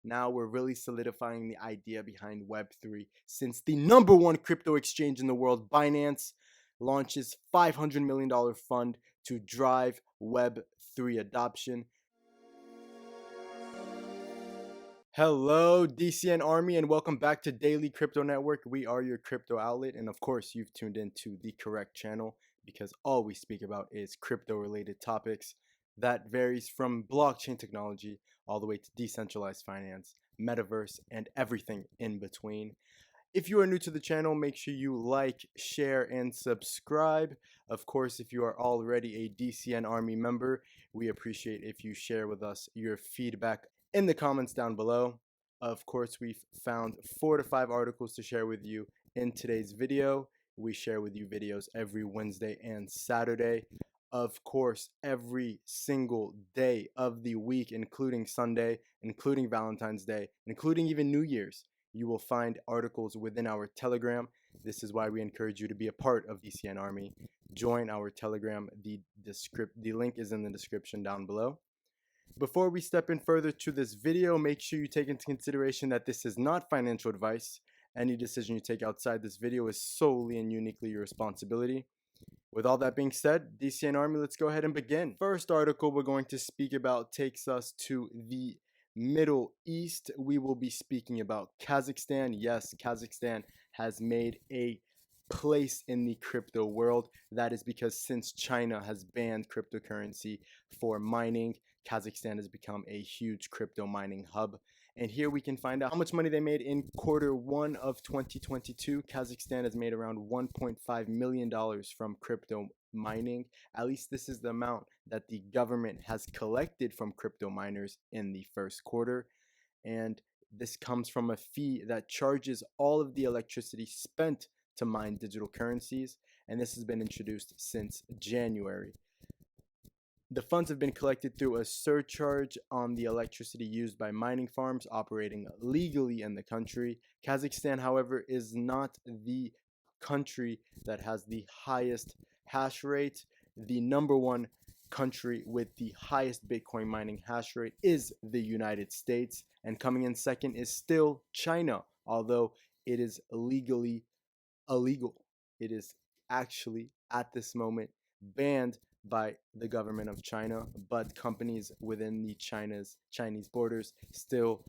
Now we're really solidifying the idea behind Web3 since the number one crypto exchange in the world, Binance, launches $500 million fund to drive Web3 adoption. Hello, DCN Army, and welcome back to Daily Crypto Network. We are your crypto outlet, and of course, you've tuned into the correct channel because all we speak about is crypto-related topics that varies from blockchain technology all the way to decentralized finance, metaverse, and everything in between. If you are new to the channel, make sure you like, share, and subscribe. Of course, if you are already a DCN Army member, we appreciate if you share with us your feedback in the comments down below. Of course, we've found 4 to 5 articles to share with you in today's video. We share with you videos every Wednesday and Saturday. Of course, every single day of the week, including Sunday, including Valentine's Day, including even New Year's, you will find articles within our Telegram. This is why we encourage you to be a part of DCN Army. Join our Telegram. The link is in the description down below. Before we step in further to this video, make sure you take into consideration that this is not financial advice. Any decision you take outside this video is solely and uniquely your responsibility. With all that being said, DCN Army, let's go ahead and begin. First article we're going to speak about takes us to the Middle East. We will be speaking about Kazakhstan. Yes, Kazakhstan has made a place in the crypto world. That is because since China has banned cryptocurrency for mining, Kazakhstan has become a huge crypto mining hub. And here we can find out how much money they made in Q1 of 2022. Kazakhstan has made around $1.5 million from crypto mining. At least this is the amount that the government has collected from crypto miners in the first quarter. And this comes from a fee that charges all of the electricity spent to mine digital currencies. And this has been introduced since January. The funds have been collected through a surcharge on the electricity used by mining farms operating legally in the country. Kazakhstan, however, is not the country that has the highest hash rate. The number one country with the highest Bitcoin mining hash rate is the United States, and coming in second is still China, although it is legally illegal. It is actually at this moment banned by the government of China, but companies within the Chinese borders still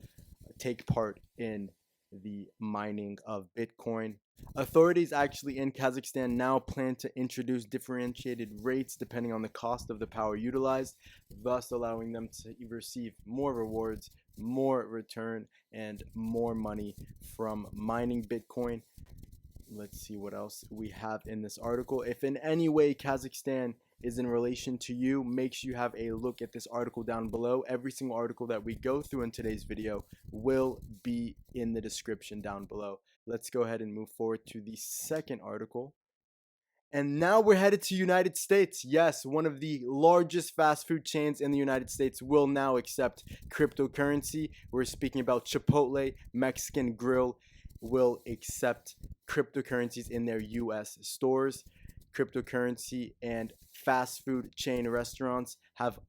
take part in the mining of Bitcoin. Authorities actually in Kazakhstan now plan to introduce differentiated rates depending on the cost of the power utilized, thus allowing them to receive more rewards, more return, and more money from mining Bitcoin. Let's see what else we have in this article. If in any way Kazakhstan is in relation to you, make sure you have a look at this article down below. Every single article that we go through in today's video will be in the description down below. Let's go ahead and move forward to the second article. And now we're headed to United States. Yes, one of the largest fast food chains in the United States will now accept cryptocurrency. We're speaking about Chipotle Mexican Grill will accept cryptocurrencies in their US stores. Cryptocurrency and fast food chain restaurants have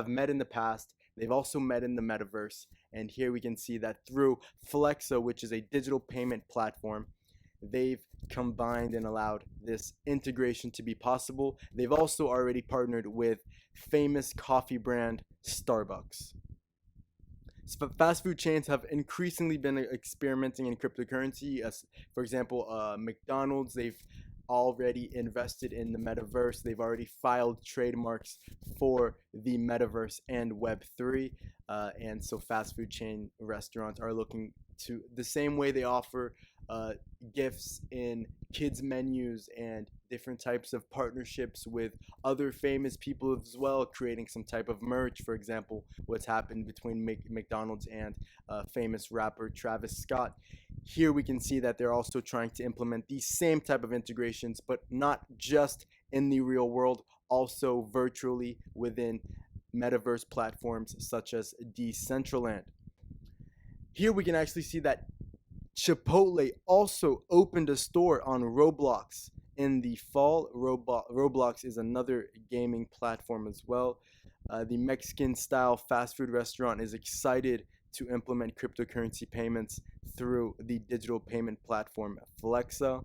met in the past. They've also met in the metaverse. And here we can see that through Flexo, which is a digital payment platform, they've combined and allowed this integration to be possible. They've also already partnered with famous coffee brand Starbucks. Fast food chains have increasingly been experimenting in cryptocurrency. As, for example, McDonald's, they've already invested in the metaverse. They've already filed trademarks for the metaverse and Web3. And so fast food chain restaurants are looking to the same way they offer gifts in kids menus and different types of partnerships with other famous people as well, creating some type of merch. For example, what's happened between McDonald's and famous rapper Travis Scott. Here we can see that they're also trying to implement the same type of integrations, but not just in the real world, also virtually within metaverse platforms such as Decentraland. Here we can actually see that Chipotle also opened a store on Roblox in the fall. Roblox is another gaming platform as well. The Mexican style fast food restaurant is excited to implement cryptocurrency payments through the digital payment platform Flexa.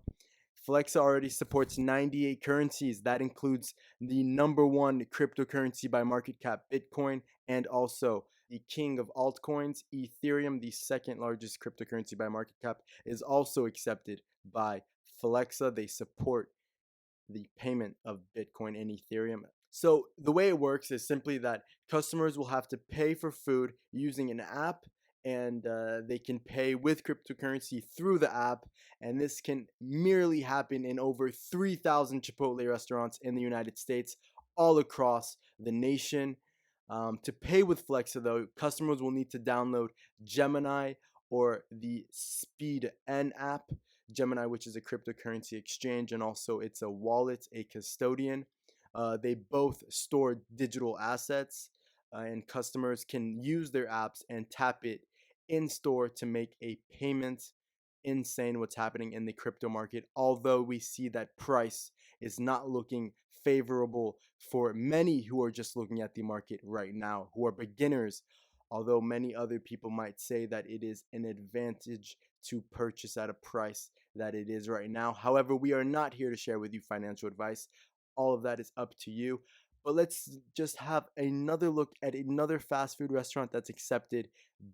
Flexa already supports 98 currencies. That includes the number one cryptocurrency by market cap, Bitcoin, and also the king of altcoins, Ethereum, the second largest cryptocurrency by market cap, is also accepted by Flexa. They support the payment of Bitcoin and Ethereum. So the way it works is simply that customers will have to pay for food using an app, and they can pay with cryptocurrency through the app. And this can merely happen in over 3,000 Chipotle restaurants in the United States, all across the nation. To pay with Flexa, though, customers will need to download Gemini or the Speed N app. Gemini, which is a cryptocurrency exchange, and also it's a wallet, a custodian. They both store digital assets, and customers can use their apps and tap it in store to make a payment. Insane what's happening in the crypto market, although we see that price is not looking favorable for many who are just looking at the market right now, who are beginners. Although many other people might say that it is an advantage to purchase at a price that it is right now. However, we are not here to share with you financial advice. All of that is up to you. But let's just have another look at another fast food restaurant that's accepted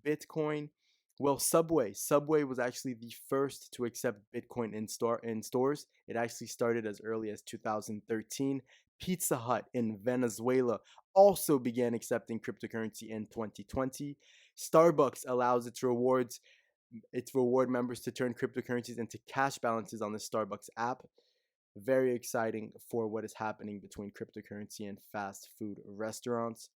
Bitcoin. Well, Subway was actually the first to accept Bitcoin in stores. It actually started as early as 2013. Pizza Hut in Venezuela also began accepting cryptocurrency in 2020. Starbucks allows its reward members to turn cryptocurrencies into cash balances on the Starbucks app. Very exciting for what is happening between cryptocurrency and fast food restaurants.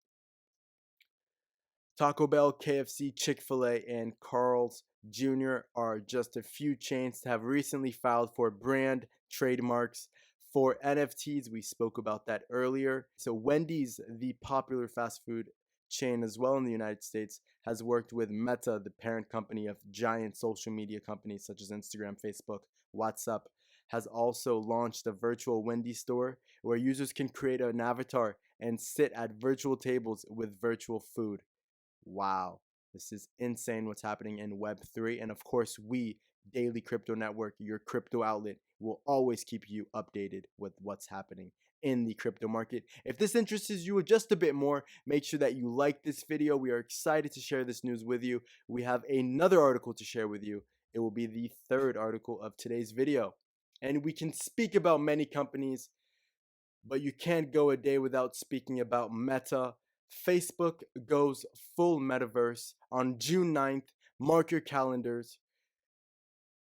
Taco Bell, KFC, Chick-fil-A, and Carl's Jr. are just a few chains to have recently filed for brand trademarks for NFTs. We spoke about that earlier. So Wendy's, the popular fast food chain as well in the United States, has worked with Meta, the parent company of giant social media companies such as Instagram, Facebook, WhatsApp, has also launched a virtual Wendy's store where users can create an avatar and sit at virtual tables with virtual food. Wow, this is insane what's happening in Web3. And of course, we, Daily Crypto Network, your crypto outlet, will always keep you updated with what's happening in the crypto market. If this interests you just a bit more, make sure that you like this video. We are excited to share this news with you. We have another article to share with you. It will be the third article of today's video. And we can speak about many companies, but you can't go a day without speaking about Meta. Facebook goes full metaverse on June 9th. Mark your calendars.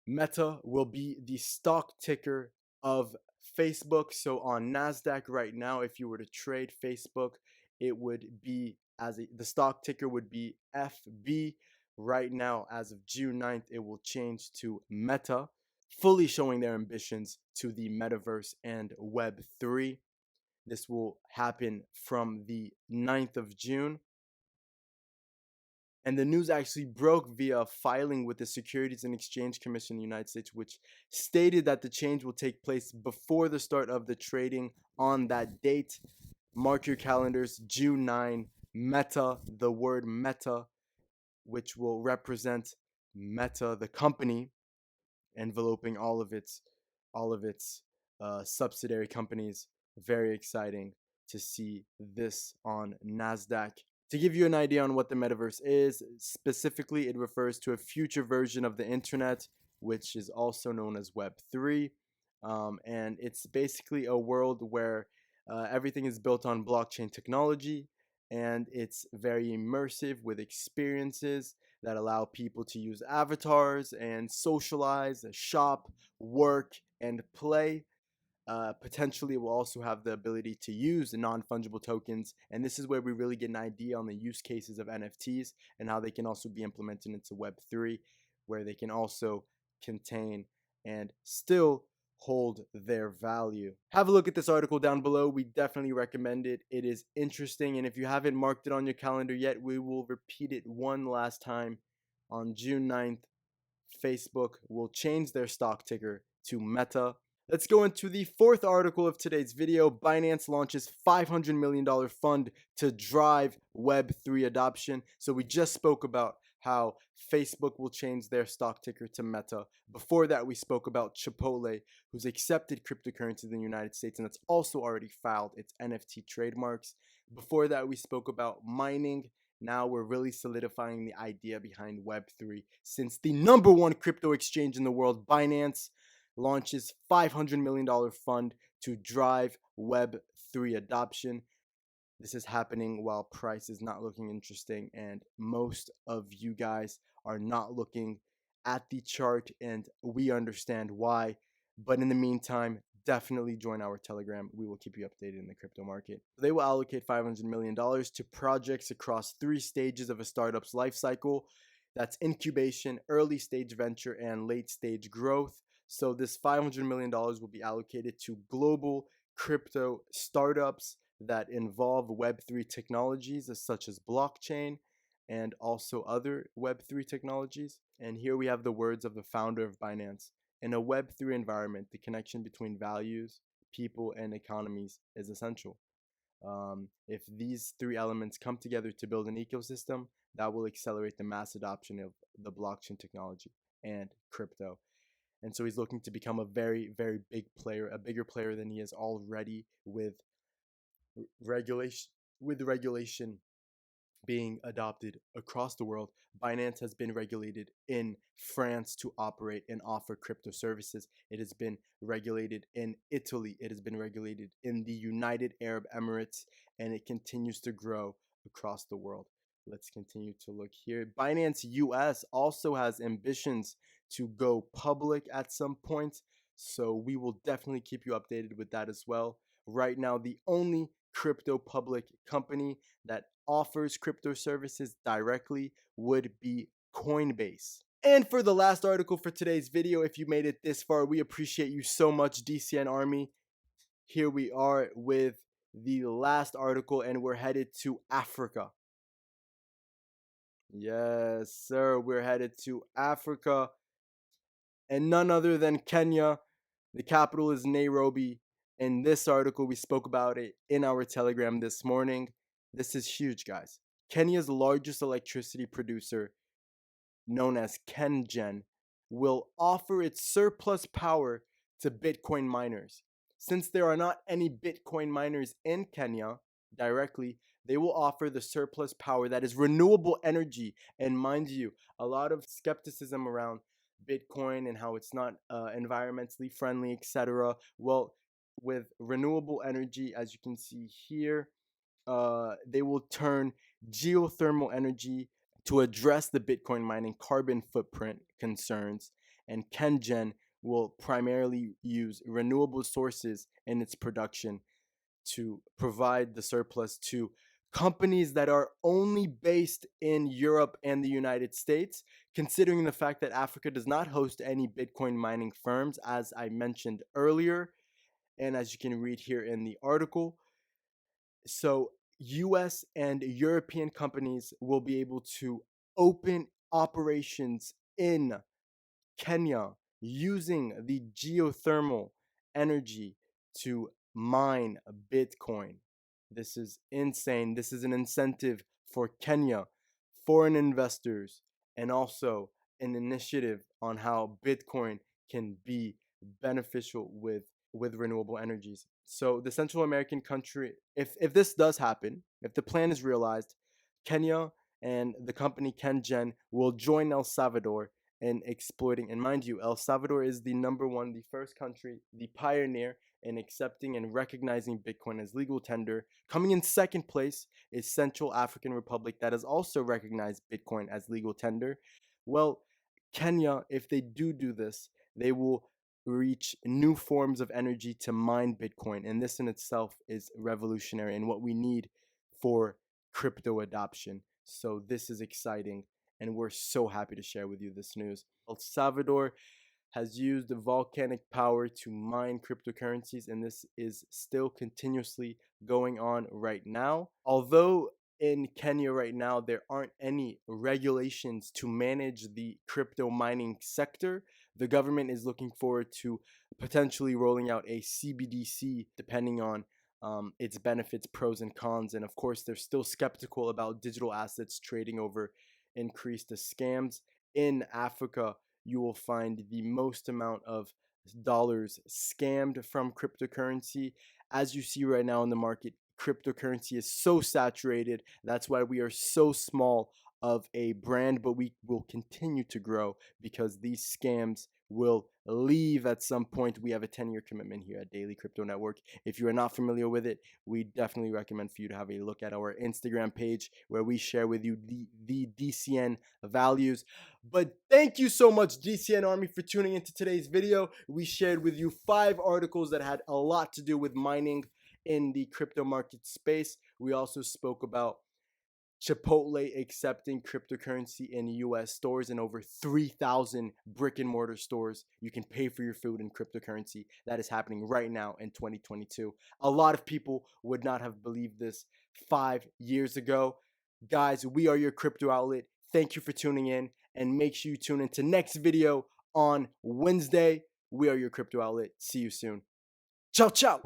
Meta will be the stock ticker of Facebook. So on NASDAQ right now, if you were to trade Facebook, it would be the stock ticker would be FB. Right now, as of June 9th, it will change to Meta, fully showing their ambitions to the metaverse and Web3. This will happen from the 9th of June. And the news actually broke via filing with the Securities and Exchange Commission in the United States, which stated that the change will take place before the start of the trading on that date. Mark your calendars, June 9, Meta, the word Meta, which will represent Meta, the company, enveloping all of its subsidiary companies. Very exciting to see this on NASDAQ. To give you an idea on what the metaverse is, specifically, it refers to a future version of the internet, which is also known as Web3. And it's basically a world where everything is built on blockchain technology, and it's very immersive with experiences that allow people to use avatars and socialize, shop, work, and play. Potentially, it will also have the ability to use non-fungible tokens, and this is where we really get an idea on the use cases of NFTs and how they can also be implemented into Web3, where they can also contain and still hold their value. Have a look at this article down below. We definitely recommend it. It is interesting, and if you haven't marked it on your calendar yet, we will repeat it one last time. On June 9th, Facebook will change their stock ticker to Meta. Let's go into the fourth article of today's video. Binance launches $500 million fund to drive Web3 adoption. So we just spoke about how Facebook will change their stock ticker to Meta. Before that, we spoke about Chipotle, who's accepted cryptocurrency in the United States and that's also already filed its NFT trademarks. Before that, we spoke about mining. Now we're really solidifying the idea behind Web3 since the number one crypto exchange in the world, Binance, launches $500 million fund to drive Web3 adoption. This is happening while price is not looking interesting, and most of you guys are not looking at the chart, and we understand why. But in the meantime, definitely join our Telegram. We will keep you updated in the crypto market. They will allocate $500 million to projects across 3 stages of a startup's life cycle. That's incubation, early stage venture, and late stage growth. So this $500 million will be allocated to global crypto startups that involve Web3 technologies such as blockchain and also other Web3 technologies. And here we have the words of the founder of Binance. In a Web3 environment, the connection between values, people, and economies is essential. If these 3 elements come together to build an ecosystem, that will accelerate the mass adoption of the blockchain technology and crypto. And so he's looking to become a very, very big player, a bigger player than he is already regulation with regulation being adopted across the world. Binance has been regulated in France to operate and offer crypto services. It has been regulated in Italy. It has been regulated in the United Arab Emirates, and it continues to grow across the world. Let's continue to look here. Binance US also has ambitions to go public at some point, so we will definitely keep you updated with that as well. Right now, the only crypto public company that offers crypto services directly would be Coinbase. And for the last article for today's video, if you made it this far, we appreciate you so much, DCN Army. Here we are with the last article, and we're headed to Africa. Yes, sir, we're headed to Africa, and none other than Kenya. The capital is Nairobi. In this article, we spoke about it in our Telegram this morning. This is huge, guys. Kenya's largest electricity producer, known as KenGen, will offer its surplus power to Bitcoin miners. Since there are not any Bitcoin miners in Kenya directly, they will offer the surplus power that is renewable energy. And mind you, a lot of skepticism around Bitcoin and how it's not environmentally friendly, etc. Well, with renewable energy, as you can see here, they will turn geothermal energy to address the Bitcoin mining carbon footprint concerns, and KenGen will primarily use renewable sources in its production to provide the surplus to companies that are only based in Europe and the United States, considering the fact that Africa does not host any Bitcoin mining firms, as I mentioned earlier, and as you can read here in the article. So US and European companies will be able to open operations in Kenya using the geothermal energy to mine Bitcoin. This is insane. This is an incentive for Kenya, foreign investors, and also an initiative on how Bitcoin can be beneficial with renewable energies. So the Central American country, if this does happen, if the plan is realized, Kenya and the company KenGen will join El Salvador in exploiting. And mind you, El Salvador is the number one, the first country, the pioneer in accepting and recognizing Bitcoin as legal tender. Coming in second place is Central African Republic, that has also recognized Bitcoin as legal tender. Well, Kenya, if they do this, they will reach new forms of energy to mine Bitcoin. And this in itself is revolutionary and what we need for crypto adoption. So this is exciting, and we're so happy to share with you this news. El Salvador has used the volcanic power to mine cryptocurrencies, and this is still continuously going on right now. Although in Kenya right now there aren't any regulations to manage the crypto mining sector, the government is looking forward to potentially rolling out a CBDC depending on its benefits, pros, and cons. And of course, they're still skeptical about digital assets trading over increase the scams. In Africa, you will find the most amount of dollars scammed from cryptocurrency. As you see right now in the market, cryptocurrency is so saturated. That's why we are so small of a brand, but we will continue to grow because these scams will leave at some point. We have a 10-year commitment here at Daily Crypto Network. If you are not familiar with it, we definitely recommend for you to have a look at our Instagram page where we share with you the DCN values. But thank you so much, DCN Army, for tuning into today's video. We shared with you 5 articles that had a lot to do with mining in the crypto market space. We also spoke about Chipotle accepting cryptocurrency in US stores, and over 3,000 brick and mortar stores. You can pay for your food in cryptocurrency. That is happening right now in 2022. A lot of people would not have believed this 5 years ago. Guys, we are your crypto outlet. Thank you for tuning in, and make sure you tune into next video on Wednesday. We are your crypto outlet. See you soon. Ciao, ciao.